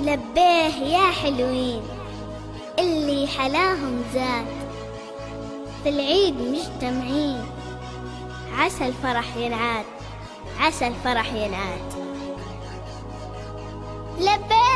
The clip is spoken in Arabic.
لبيه يا حلوين اللي حلاهم زاد، في العيد مجتمعين عسى الفرح ينعاد، عسى الفرح ينعاد. لبيه